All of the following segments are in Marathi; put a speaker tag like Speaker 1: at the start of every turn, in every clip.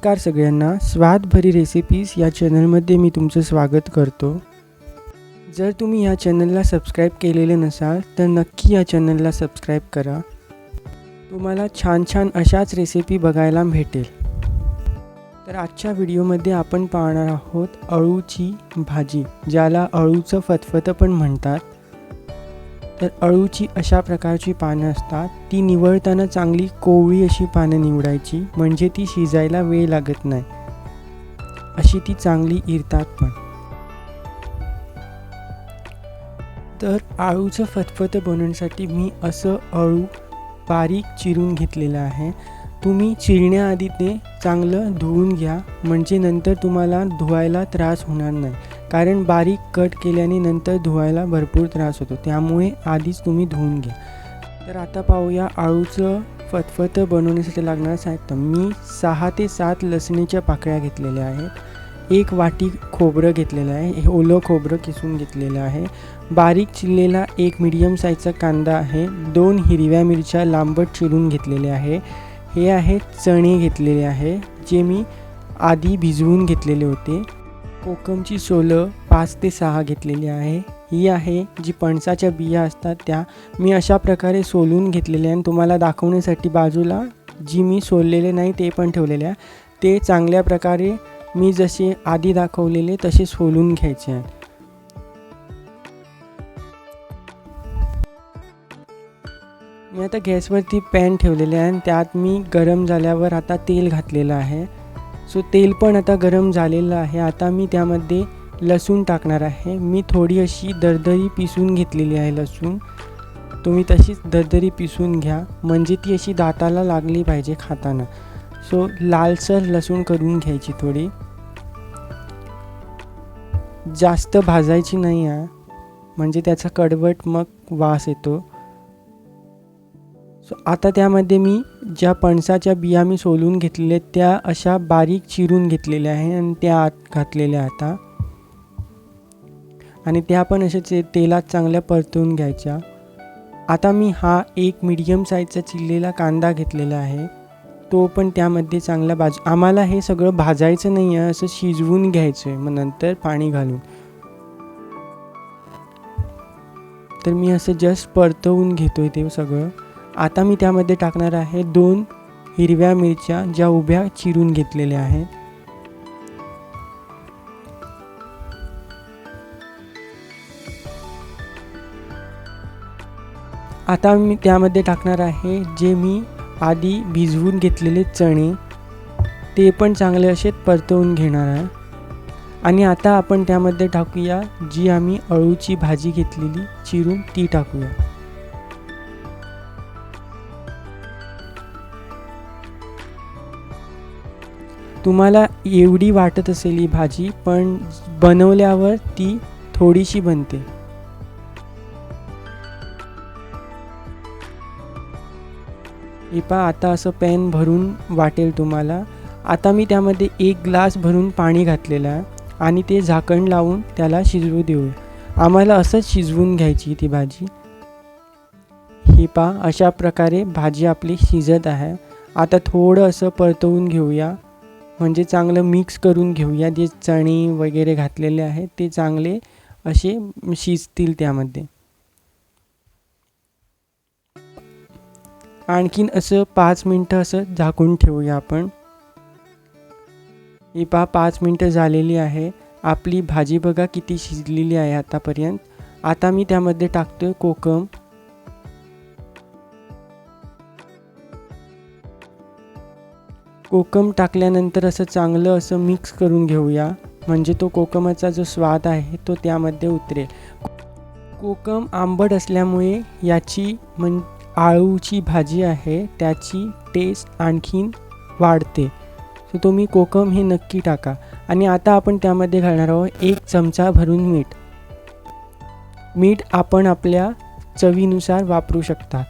Speaker 1: नमस्कार सगळ्यांना, स्वादभरी रेसिपीज या चॅनलमध्ये मी तुमचं स्वागत करतो। जर तुम्ही या चॅनलला सबस्क्राईब केलेले नसाल तर नक्की या चॅनलला सबस्क्राईब करा। तुम्हाला छान छान अशाच रेसिपी बघायला भेटेल। तर आजच्या व्हिडिओमध्ये आपण पाहणार आहोत अळूची भाजी, ज्याला अळूचं फतफतं पण म्हणतात। तर अळूची अशा प्रकारची पानं असतात, ती निवडताना चांगली कोवळी अशी पानं निवडायची, म्हणजे ती शिजायला वेळ लागत नाही, अशी ती चांगली इरतात पण। तर अळूचं फतफतं बनवण्यासाठी मी असं अळू बारीक चिरून घेतलेलं आहे। तुम्ही चिरण्याआधी ते चांगलं धुवून घ्या, म्हणजे नंतर तुम्हाला धुवायला त्रास होणार नाही, कारण बारीक कट केल्याने नंतर धुवायला भरपूर त्रास होतो, त्यामुळे आधीच तुम्ही धुवून घ्या। तर आता पाहूया अळूचं फतफतं बनवण्यासाठी लागणारं साहित्य। मी 6 ते 7 लसणीच्या पाकळ्या घेतलेल्या आहेत, 1 वाटी खोबरं घेतलेलं आहे, हे ओलं खोबरं किसून घेतलेलं आहे, बारीक चिरलेला 1 मीडियम साईजचा कांदा आहे, 2 हिरव्या मिरच्या लांबट चिरून घेतलेल्या आहे, हे आहे चणे घेतलेले आहे, जे मी आधी भिजवून घेतलेले होते, कोकमची सोलं 5 ते 6 घेतलेली आहे, ही आहे जी पणसाच्या बिया असतात त्या मी अशा प्रकारे सोलून घेतलेल्या आहे। तुम्हाला दाखवण्यासाठी बाजूला जी मी सोललेले नाही ते पण ठेवलेले आहे, ते चांगल्या प्रकारे मी जसे आधी दाखवलेले तसे सोलून घ्यायचे आहे। मी आता गॅसवरती पॅन ठेवलेले आहे आणि त्यात मी गरम झाल्यावर आता तेल घातलेलं आहे। सो तेल पण आता गरम झालेलं आहे। आता मी त्यामध्ये लसूण टाकणार आहे। मी थोडी अशी दरदरी पिसून घेतलेली आहे लसूण, तुम्ही तशीच दरदरी पिसून घ्या, म्हणजे ती अशी दाताला लागली पाहिजे खाताना। सो लालसर लसूण करून घ्यायची, थोडी जास्त भाजायची नाही आहे, म्हणजे त्याचा कडवट मग वास येतो। सो आता त्यामध्ये मी ज्या पणसाच्या बिया मी सोलून घेतलेल्या त्या अशा बारीक चिरून घेतलेल्या आहे आणि त्या आत घातलेल्या आता, आणि त्या पण अशा तेलात चांगल्या परतवून घ्यायच्या। आता मी हा 1 मीडियम साईजचा चिरलेला कांदा घेतलेला आहे, तो पण त्यामध्ये चांगला आम्हाला हे सगळं भाजायचं नाही आहे, असं शिजवून घ्यायचं आहे, मग नंतर पाणी घालून। तर मी असं जस्ट परतवून घेतोय ते सगळं। आता मी त्यामध्ये टाकणार आहे 2 हिरव्या मिरच्या, ज्या उभ्या चिरून घेतलेल्या आहेत। आता मी त्यामध्ये टाकणार आहे जे मी आधी भिजवून घेतलेले चणे, ते पण चांगले असे परतवून घेणार आहे। आणि आता आपण त्यामध्ये टाकूया जी आम्ही अळूची भाजी घेतलेली चिरून, ती टाकूया। तुम्हाला एवढी वाटत असेल ही भाजी, पण बनवल्यावर ती थोडीशी बनते। हे पहा, आता असं पॅन भरून वाटेल तुम्हाला। आता मी त्यामध्ये 1 ग्लास भरून पाणी घातलेलं आहे आणि ते झाकण लावून त्याला शिजवू देऊ। आम्हाला असंच शिजवून घ्यायची ती भाजी। हे पहा, अशा प्रकारे भाजी आपली शिजत आहे। आता थोडं असं परतवून घेऊया, म्हणजे चांगलं मिक्स करून घेऊया, जे चणे वगैरे घातलेले आहेत ते चांगले असे शिजतील त्यामध्ये। आणखीन असं 5 मिनटं असं झाकून ठेवूया आपण। ही पहा, 5 मिनटं झालेली आहे, आपली भाजी बघा किती शिजलेली आहे आतापर्यंत। आता मी त्यामध्ये टाकतोय कोकम, कोकम टाकल्यानंतर असं चांगलं असं मिक्स करून घेऊया, म्हणजे तो कोकमाचा जो स्वाद आहे तो त्यामध्ये उतरेल। कोकम आंबट असल्यामुळे याची अळूची भाजी आहे त्याची टेस्ट आणखीन वाढते, सो तुम्ही कोकम हे नक्की टाका। आणि आता आपण त्यामध्ये घालणार आहोत 1 चमचा भरून मीठ। मीठ आपण आपल्या चवीनुसार वापरू शकता।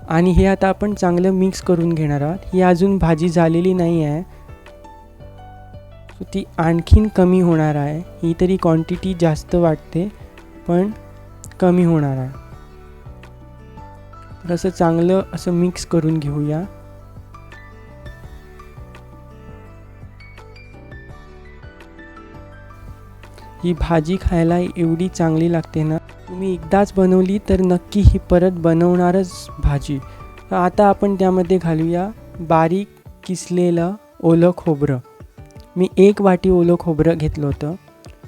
Speaker 1: आणि हे आता आपण चांगलं मिक्स करून घेणार आहोत। ही अजून भाजी झालेली नाही आहे, सो ती आणखीन कमी होणार आहे। ही तरी क्वांटिटी जास्त वाटते, पण कमी होणार आहे। तर असं चांगलं असं मिक्स करून घेऊया। ही भाजी खायला एवढी चांगली लागते ना, तुम्ही एकदाच बनवली तर नक्की ही परत बनवणारच भाजी. तर आता आपण त्यामध्ये घालूया बारीक किसलेलं ओलं खोबरं. मी 1 वाटी ओलं खोबरं घेतलं होतं,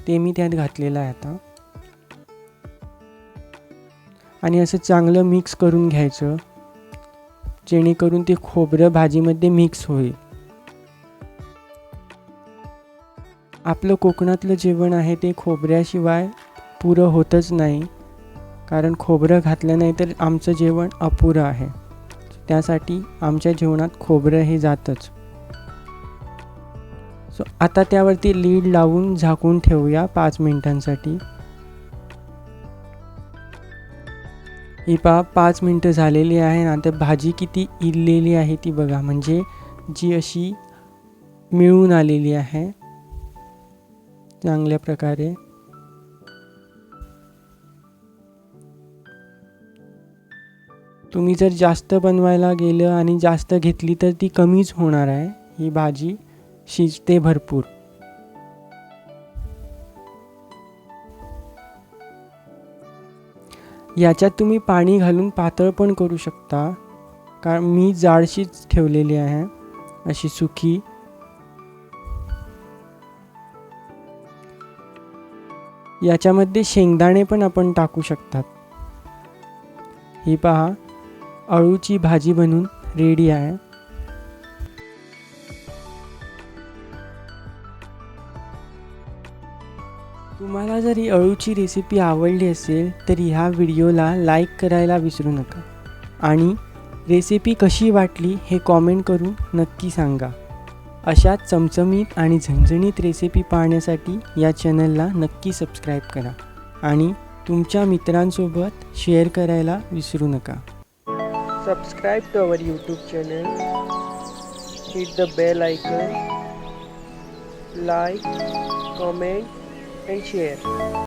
Speaker 1: ते मी त्यात घातलेलं आहे आता. आणि असं चांगलं मिक्स करून घ्यायचं, जेणेकरून ते खोबरं भाजीमध्ये मिक्स होईल. आपलं कोकणातलं जेवण आहे ते खोबऱ्याशिवाय पुरं होतच नाही, कारण खोबरं घातलं नाही तर आमचं जेवण अपुरं आहे. त्यासाठी आमच्या जेवणात खोबरं हे जातच. सो आता त्यावरती लीड लावून झाकून ठेवूया 5 मिनिटांसाठी. ही पहा 5 मिनटं झालेली आहे ना. आता भाजी किती इरलेली आहे ती बघा, म्हणजे जी अशी मिळून आलेली आहे चांगल्या प्रकारे. तुम्ही जर जास्त बनवायला गेलं आणि जास्त घेतली तर ती कमीच होणार आहे. ही भाजी शिजते भरपूर. याच्यात तुम्ही पाणी घालून पातळ पण करू शकता, कारण मी जाडशीच ठेवलेली आहे अशी सुकी. याच्यामध्ये शेंगदाणे पण आपण टाकू शकतात. ही पहा अळूची भाजी बनून रेडी आहे. तुम्हाला जर ही अळूची रेसिपी आवडली असेल तर ह्या व्हिडिओला लाईक करायला विसरू नका आणि रेसिपी कशी वाटली हे कॉमेंट करून नक्की सांगा. अशाच चमचमीत आणि झणझणीत रेसिपी पाहण्यासाठी या चॅनलला नक्की सबस्क्राईब करा आणि तुमच्या मित्रांसोबत शेअर करायला विसरू नका. Subscribe to our YouTube channel, hit the bell icon, like, comment and share.